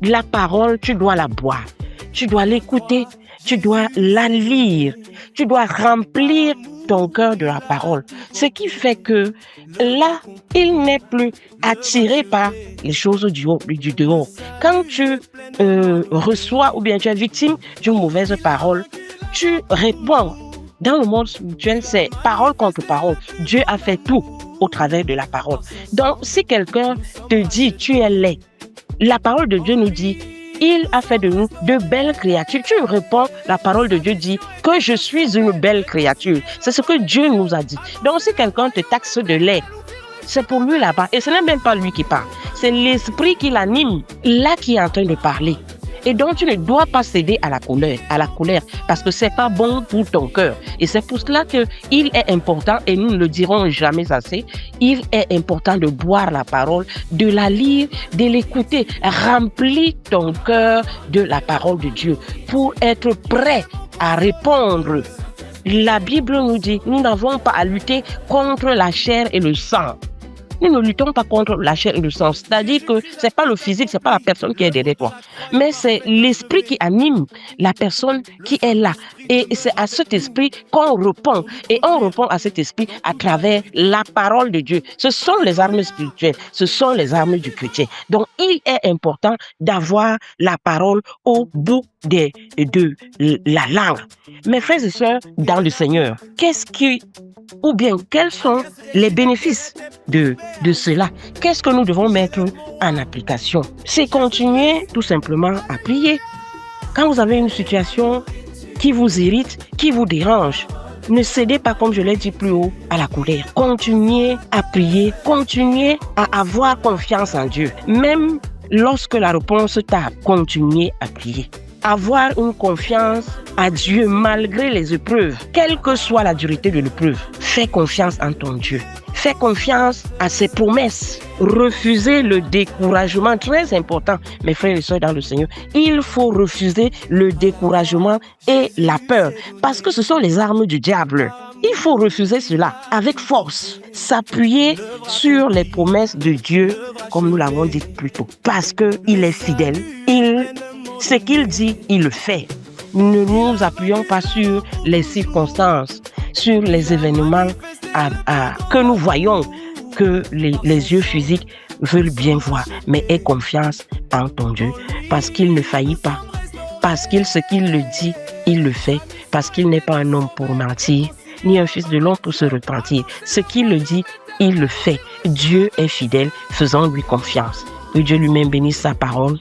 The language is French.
La parole, tu dois la boire. Tu dois l'écouter. Tu dois la lire. Tu dois remplir ton cœur de la parole. Ce qui fait que là, il n'est plus attiré par les choses du dehors. Quand tu reçois ou bien tu es victime d'une mauvaise parole, tu réponds. Dans le monde spirituel, c'est parole contre parole. Dieu a fait tout au travers de la parole. Donc, si quelqu'un te dit tu es laid, la parole de Dieu nous dit il a fait de nous de belles créatures. Tu réponds, la parole de Dieu dit que je suis une belle créature. C'est ce que Dieu nous a dit. Donc, si quelqu'un te taxe de laid, c'est pour lui là-bas. Et ce n'est même pas lui qui parle. C'est l'esprit qui l'anime, là qui est en train de parler. Et donc, tu ne dois pas céder à la colère, parce que c'est pas bon pour ton cœur. Et c'est pour cela qu'il est important, et nous ne le dirons jamais assez, il est important de boire la parole, de la lire, de l'écouter. Remplis ton cœur de la parole de Dieu pour être prêt à répondre. La Bible nous dit, nous n'avons pas à lutter contre la chair et le sang. Nous ne luttons pas contre la chair et le sang. C'est-à-dire que c'est pas le physique, c'est pas la personne qui est derrière toi. Mais c'est l'esprit qui anime la personne qui est là. Et c'est à cet esprit qu'on répond. Et on répond à cet esprit à travers la parole de Dieu. Ce sont les armes spirituelles. Ce sont les armes du chrétien. Donc, il est important d'avoir la parole au bout de la langue. Mes frères et sœurs, dans le Seigneur, quels sont les bénéfices de cela? Qu'est-ce que nous devons mettre en application? C'est continuer tout simplement à prier. Quand vous avez une situation qui vous irrite, qui vous dérange, ne cédez pas, comme je l'ai dit plus haut, à la colère. Continuez à prier, continuez à avoir confiance en Dieu. Même lorsque la réponse tarde, continuez à prier. Avoir une confiance à Dieu malgré les épreuves, quelle que soit la dureté de l'épreuve. Fais confiance en ton Dieu. Fais confiance à ses promesses. Refusez le découragement, très important, mes frères et sœurs dans le Seigneur. Il faut refuser le découragement et la peur, parce que ce sont les armes du diable. Il faut refuser cela avec force, s'appuyer sur les promesses de Dieu, comme nous l'avons dit plus tôt, parce qu'il est fidèle. Ce qu'il dit, il le fait. Ne nous appuyons pas sur les circonstances, sur les événements que nous voyons, que les yeux physiques veulent bien voir, mais aie confiance en ton Dieu, parce qu'il ne faillit pas, parce ce qu'il le dit, il le fait, parce qu'il n'est pas un homme pour mentir, ni un fils de l'homme pour se repentir. Ce qu'il le dit, il le fait. Dieu est fidèle, faisons-lui confiance. Que Dieu lui-même bénisse sa parole.